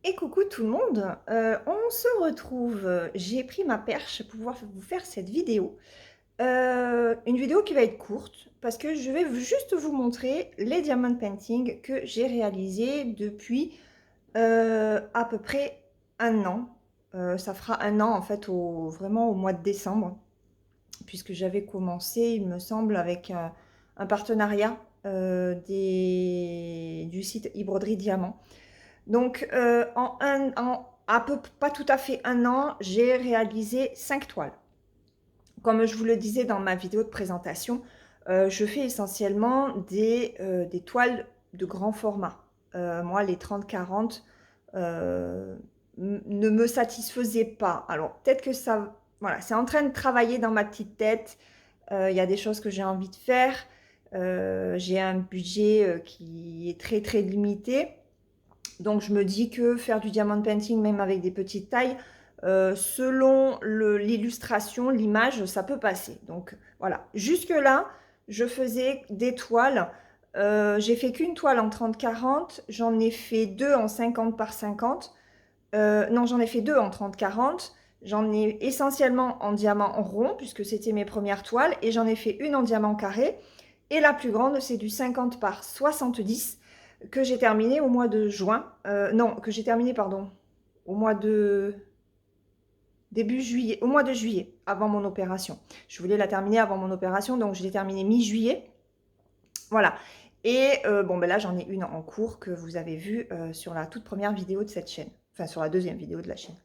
Et coucou tout le monde, on se retrouve, j'ai pris ma perche pour pouvoir vous faire cette vidéo. Une vidéo qui va être courte parce que je vais juste vous montrer les diamond painting que j'ai réalisés depuis à peu près un an. Ça fera un an en fait vraiment au mois de décembre, puisque j'avais commencé, il me semble, avec un partenariat du site e-broderie Diamant. Donc, en à peu pas tout à fait un an, j'ai réalisé 5 toiles. Comme je vous le disais dans ma vidéo de présentation, je fais essentiellement des toiles de grand format. Moi, les 30-40 ne me satisfaisaient pas. Alors, peut-être que ça, voilà, c'est en train de travailler dans ma petite tête. Il y a des choses que j'ai envie de faire. J'ai un budget qui est très très limité. Donc je me dis que faire du diamond painting, même avec des petites tailles, selon l'illustration, l'image, ça peut passer. Donc voilà, jusque-là, je faisais des toiles. J'ai fait qu'une toile en 30-40, j'en ai fait deux en 50 par 50. Non, j'en ai fait deux en 30-40. J'en ai essentiellement en diamant rond, puisque c'était mes premières toiles, et j'en ai fait une en diamant carré. Et la plus grande, c'est du 50 par 70 que j'ai terminé au mois de juin. Non, que j'ai terminé, pardon, au mois de début juillet, au mois de juillet, avant mon opération. Je voulais la terminer avant mon opération, donc je l'ai terminée mi-juillet. Voilà. Et bon, ben là, j'en ai une en cours que vous avez vue sur la toute première vidéo de cette chaîne. Enfin, sur la deuxième vidéo de la chaîne.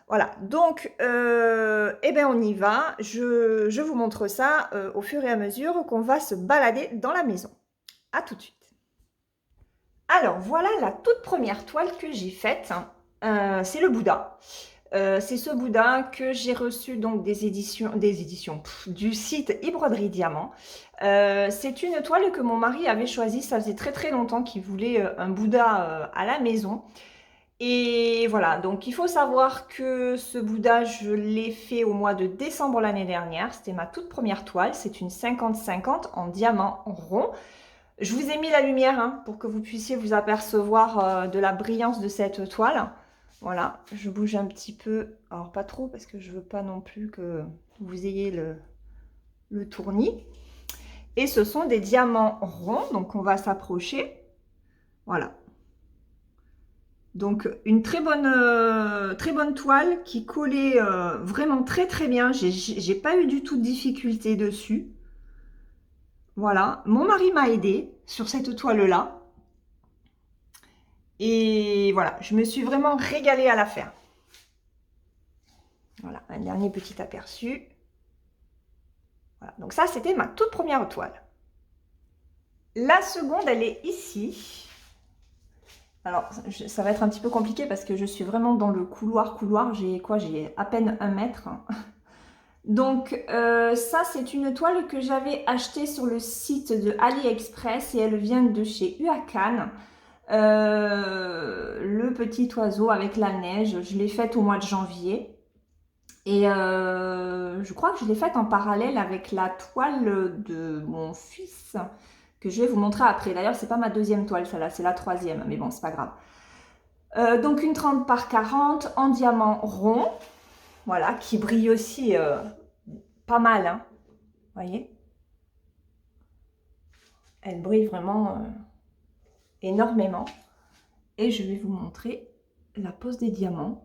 Voilà, donc, eh ben on y va. Je vous montre ça au fur et à mesure qu'on va se balader dans la maison. À tout de suite. Alors, voilà la toute première toile que j'ai faite. C'est le Bouddha. C'est ce Bouddha que j'ai reçu donc du site e-broderie Diamant. C'est une toile que mon mari avait choisie. Ça faisait très très longtemps qu'il voulait un Bouddha à la maison. Et voilà, donc il faut savoir que ce Bouddha, je l'ai fait au mois de décembre l'année dernière. C'était ma toute première toile. C'est une 50-50 en diamant rond. Je vous ai mis la lumière hein, pour que vous puissiez vous apercevoir de la brillance de cette toile. Voilà, je bouge un petit peu. Alors pas trop parce que je veux pas non plus que vous ayez le tournis. Et ce sont des diamants ronds, donc on va s'approcher. Voilà. Donc une très bonne toile qui collait vraiment très très bien. J'ai pas eu du tout de difficulté dessus. Voilà, mon mari m'a aidé sur cette toile-là. Et voilà, je me suis vraiment régalée à la faire. Voilà, un dernier petit aperçu. Voilà, donc ça, c'était ma toute première toile. La seconde, elle est ici. Alors, ça va être un petit peu compliqué parce que je suis vraiment dans le couloir. J'ai quoi? J'ai à peine 1 mètre. Donc, ça, c'est une toile que j'avais achetée sur le site de AliExpress et elle vient de chez Uakan. Le petit oiseau avec la neige, je l'ai faite au mois de janvier. Et je crois que je l'ai faite en parallèle avec la toile de mon fils, que je vais vous montrer après. D'ailleurs, c'est pas ma deuxième toile, celle-là, c'est la troisième, mais bon, c'est pas grave. Donc une 30 par 40 en diamant rond, voilà, qui brille aussi pas mal, hein, vous voyez. Elle brille vraiment énormément. Et je vais vous montrer la pose des diamants.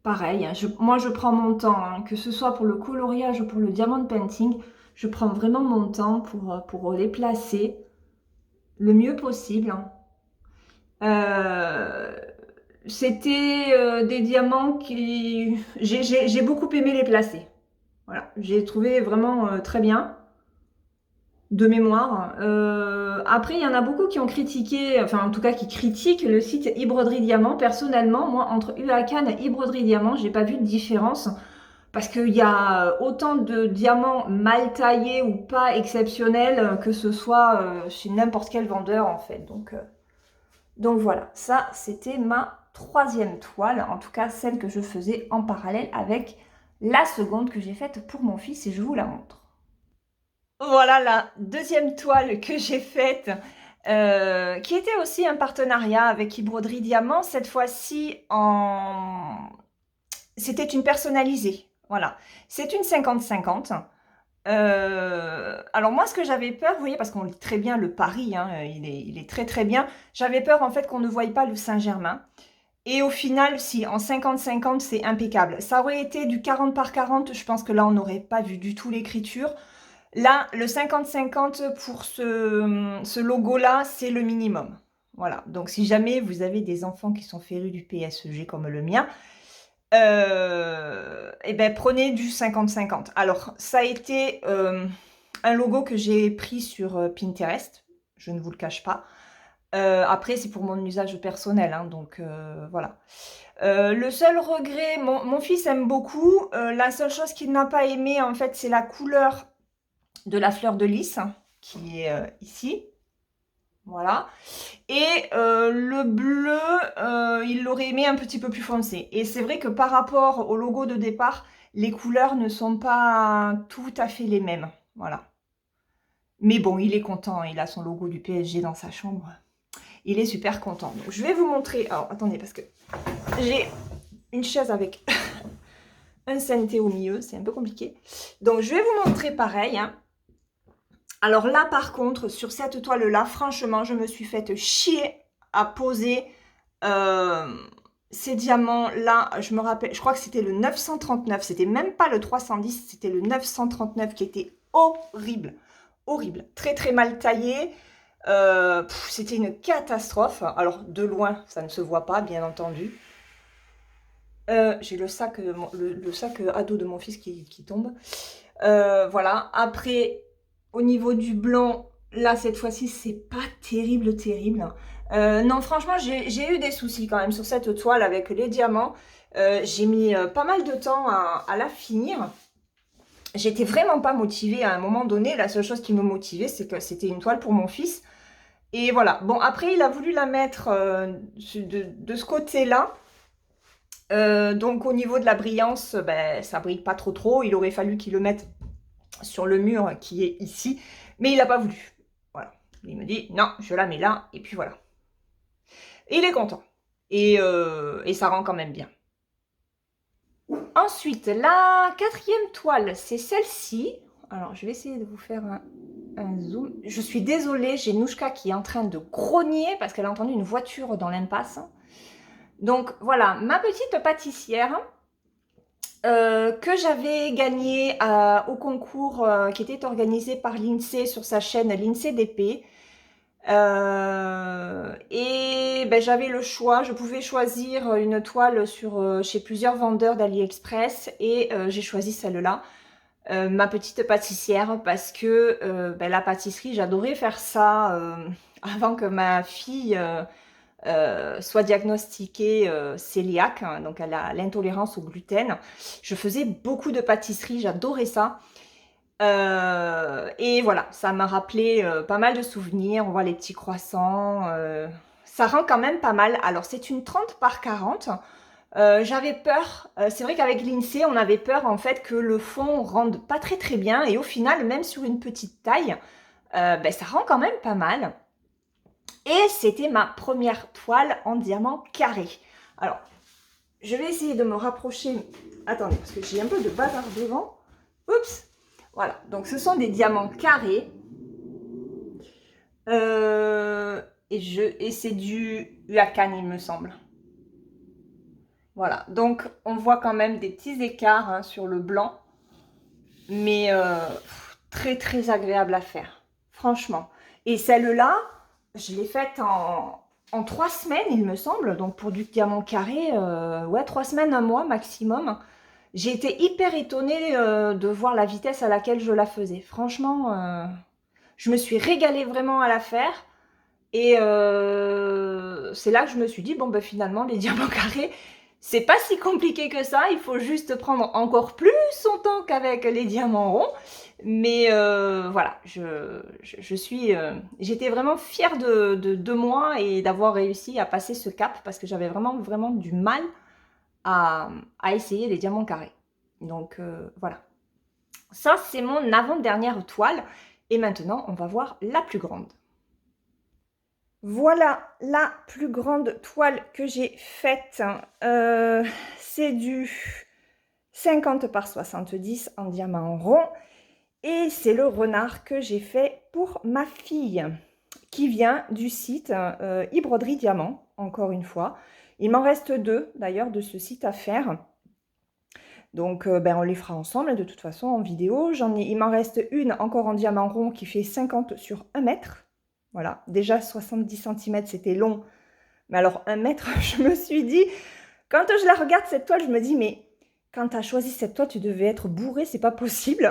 Pareil, hein, moi je prends mon temps, hein, que ce soit pour le coloriage ou pour le diamond painting, je prends vraiment mon temps pour les placer le mieux possible. C'était des diamants qui... J'ai beaucoup aimé les placer. Voilà, j'ai trouvé vraiment très bien, de mémoire. Après, il y en a beaucoup qui ont critiqué, enfin en tout cas qui critiquent le site e-broderie Diamant. Personnellement, moi, entre Uakan et e-broderie Diamant, j'ai pas vu de différence. Parce qu'il y a autant de diamants mal taillés ou pas exceptionnels que ce soit chez n'importe quel vendeur en fait. Donc voilà, ça c'était ma troisième toile, en tout cas celle que je faisais en parallèle avec la seconde que j'ai faite pour mon fils et je vous la montre. Voilà la deuxième toile que j'ai faite qui était aussi un partenariat avec Broderie Diamant, cette fois-ci c'était une personnalisée, voilà. C'est une 50-50. Alors moi, ce que j'avais peur, vous voyez, parce qu'on lit très bien le Paris, hein, il est très très bien. J'avais peur en fait qu'on ne voie pas le Saint-Germain. Et au final, si, en 50-50, c'est impeccable. Ça aurait été du 40 par 40, je pense que là, on n'aurait pas vu du tout l'écriture. Là, le 50-50 pour ce logo-là, c'est le minimum. Voilà, donc si jamais vous avez des enfants qui sont férus du PSG comme le mien, eh ben, prenez du 50-50. Alors, ça a été un logo que j'ai pris sur Pinterest, je ne vous le cache pas. Après, c'est pour mon usage personnel, hein, donc voilà. Le seul regret, mon fils aime beaucoup. La seule chose qu'il n'a pas aimé, en fait, c'est la couleur de la fleur de lys, qui est ici. Voilà. Et le bleu, il l'aurait aimé un petit peu plus foncé. Et c'est vrai que par rapport au logo de départ, les couleurs ne sont pas tout à fait les mêmes. Voilà. Mais bon, il est content. Il a son logo du PSG dans sa chambre. Il est super content. Donc, je vais vous montrer. Alors, attendez, parce que j'ai une chaise avec un synthé au milieu. C'est un peu compliqué. Donc, je vais vous montrer pareil. Hein. Alors là, par contre, sur cette toile-là, franchement, je me suis faite chier à poser ces diamants-là. Je me rappelle, je crois que c'était le 939. C'était même pas le 310, c'était le 939 qui était horrible. Horrible. Très, très mal taillé. C'était une catastrophe. Alors, de loin, ça ne se voit pas, bien entendu. J'ai le sac, le sac à dos de mon fils qui tombe. Voilà. Après, au niveau du blanc, là, cette fois-ci, c'est pas terrible, terrible. Non, franchement, j'ai eu des soucis quand même sur cette toile avec les diamants. J'ai mis pas mal de temps à la finir. J'étais vraiment pas motivée à un moment donné. La seule chose qui me motivait, c'est que c'était une toile pour mon fils. Et voilà. Bon, après, il a voulu la mettre de ce côté-là. Donc, au niveau de la brillance, ben, ça brille pas trop trop. Il aurait fallu qu'il le mette sur le mur qui est ici. Mais il n'a pas voulu. Voilà. Il me dit, non, je la mets là. Et puis voilà. Et il est content. Et ça rend quand même bien. Ensuite, la quatrième toile, c'est celle-ci. Alors, je vais essayer de vous faire un zoom. Je suis désolée, j'ai Nouchka qui est en train de grogner parce qu'elle a entendu une voiture dans l'impasse. Donc, voilà, ma petite pâtissière que j'avais gagnée au concours qui était organisé par l'INSEE sur sa chaîne l'INSEE d'épée. Et ben, j'avais le choix, je pouvais choisir une toile chez plusieurs vendeurs d'AliExpress et j'ai choisi celle-là, ma petite pâtissière, parce que ben, la pâtisserie, j'adorais faire ça avant que ma fille soit diagnostiquée cœliaque, hein, donc elle a l'intolérance au gluten. Je faisais beaucoup de pâtisserie, j'adorais ça. Et voilà, ça m'a rappelé pas mal de souvenirs. On voit les petits croissants. Ça rend quand même pas mal. Alors, c'est une 30 par 40. J'avais peur. C'est vrai qu'avec l'INSEE, on avait peur en fait que le fond rende pas très très bien. Et au final, même sur une petite taille, ben, ça rend quand même pas mal. Et c'était ma première toile en diamant carré. Alors, je vais essayer de me rapprocher. Attendez, parce que j'ai un peu de bazar devant. Oups! Voilà, donc ce sont des diamants carrés. Et c'est du Huacan, il me semble. Voilà, donc on voit quand même des petits écarts hein, sur le blanc. Mais très très agréable à faire, franchement. Et celle-là, je l'ai faite en 3 semaines, il me semble. Donc pour du diamant carré, ouais, 3 semaines, 1 mois maximum. J'ai été hyper étonnée de voir la vitesse à laquelle je la faisais. Franchement, je me suis régalée vraiment à la faire. Et c'est là que je me suis dit, bon, ben finalement, les diamants carrés, c'est pas si compliqué que ça. Il faut juste prendre encore plus son temps qu'avec les diamants ronds. Mais voilà, j'étais vraiment fière de moi et d'avoir réussi à passer ce cap parce que j'avais vraiment, vraiment du mal à essayer les diamants carrés. Donc voilà. Ça, c'est mon avant-dernière toile. Et maintenant, on va voir la plus grande. Voilà la plus grande toile que j'ai faite. C'est du 50 par 70 en diamant rond. Et c'est le renard que j'ai fait pour ma fille, qui vient du site e-broderie diamant, encore une fois. Il m'en reste 2 d'ailleurs de ce site à faire. Donc ben, on les fera ensemble de toute façon en vidéo. Il m'en reste une encore en diamant rond qui fait 50 sur 1 mètre. Voilà, déjà 70 cm c'était long. Mais alors 1 mètre, je me suis dit, quand je la regarde cette toile, je me dis mais quand tu as choisi cette toile, tu devais être bourré, c'est pas possible.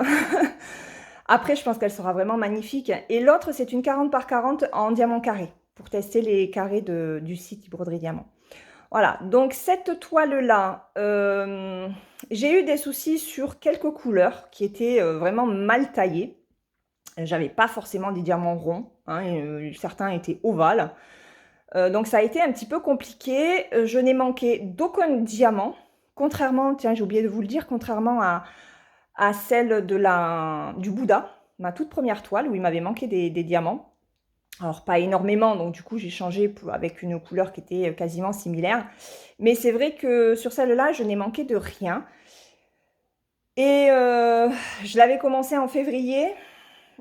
Après, je pense qu'elle sera vraiment magnifique. Et l'autre, c'est une 40 par 40 en diamant carré, pour tester les carrés du site e-broderie diamant. Voilà, donc cette toile-là, j'ai eu des soucis sur quelques couleurs qui étaient vraiment mal taillées. J'avais pas forcément des diamants ronds, hein, certains étaient ovales. Donc ça a été un petit peu compliqué. Je n'ai manqué d'aucun diamant, contrairement, tiens, j'ai oublié de vous le dire, contrairement à celle du Bouddha, ma toute première toile, où il m'avait manqué des diamants. Alors pas énormément, donc du coup j'ai changé avec une couleur qui était quasiment similaire. Mais c'est vrai que sur celle-là, je n'ai manqué de rien. Et je l'avais commencé en février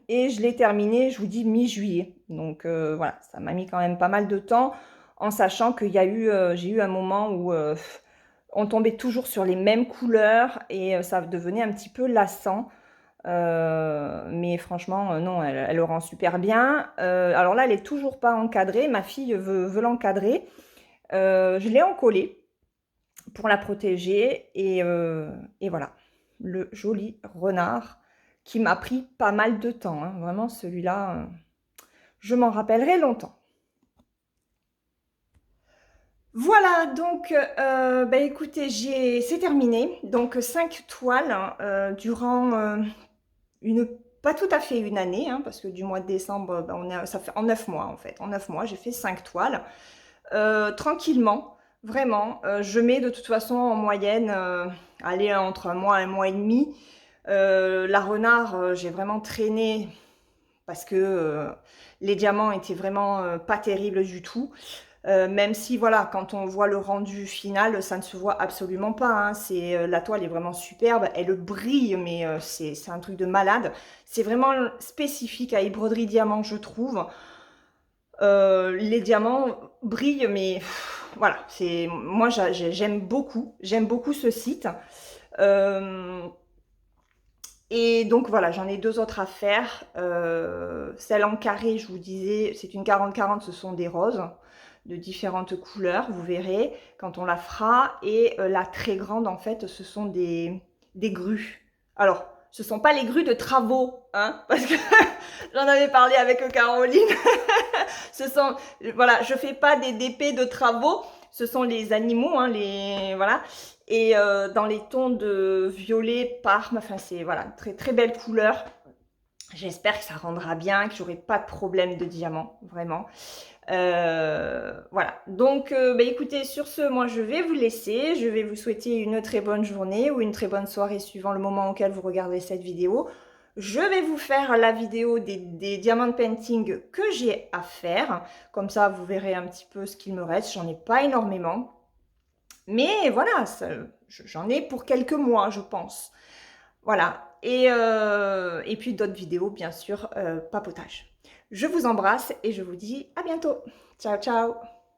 et je l'ai terminé, je vous dis, mi-juillet. Donc voilà, ça m'a mis quand même pas mal de temps, en sachant qu'il y a eu, j'ai eu un moment où on tombait toujours sur les mêmes couleurs et ça devenait un petit peu lassant. Mais franchement, non, elle le rend super bien. Alors là, elle est toujours pas encadrée. Ma fille veut l'encadrer. Je l'ai encollée pour la protéger. Et voilà, le joli renard qui m'a pris pas mal de temps, hein. Vraiment, celui-là, je m'en rappellerai longtemps. Voilà, donc, bah, écoutez, c'est terminé. Donc, 5 toiles durant pas tout à fait une année, hein, parce que du mois de décembre, ben, ça fait en 9 mois en fait. En 9 mois, j'ai fait 5 toiles. Tranquillement, vraiment. Je mets de toute façon en moyenne, aller entre un mois et demi. La renard, j'ai vraiment traîné parce que les diamants étaient vraiment pas terribles du tout. Même si, voilà, quand on voit le rendu final, ça ne se voit absolument pas, hein. La toile est vraiment superbe, elle brille, mais c'est un truc de malade. C'est vraiment spécifique à e-broderie diamant, je trouve. Les diamants brillent, mais voilà, moi j'aime beaucoup ce site. Et donc voilà, j'en ai 2 autres à faire. Celle en carré, je vous disais, c'est une 40-40, ce sont des roses de différentes couleurs, vous verrez quand on la fera. Et la très grande, en fait, ce sont des grues. Alors, ce ne sont pas les grues de travaux, hein, parce que j'en avais parlé avec Caroline. Voilà, je fais pas des DP de travaux, ce sont les animaux, hein, voilà. Et dans les tons de violet, parme, enfin c'est voilà, très très belle couleur. J'espère que ça rendra bien, que j'aurai pas de problème de diamant, vraiment. Voilà, donc bah, écoutez, sur ce, moi je vais vous laisser. Je vais vous souhaiter une très bonne journée ou une très bonne soirée suivant le moment auquel vous regardez cette vidéo. Je vais vous faire la vidéo des diamant painting que j'ai à faire. Comme ça, vous verrez un petit peu ce qu'il me reste. J'en ai pas énormément. Mais voilà, j'en ai pour quelques mois, je pense. Voilà. Et puis d'autres vidéos, bien sûr, papotage. Je vous embrasse et je vous dis à bientôt. Ciao, ciao!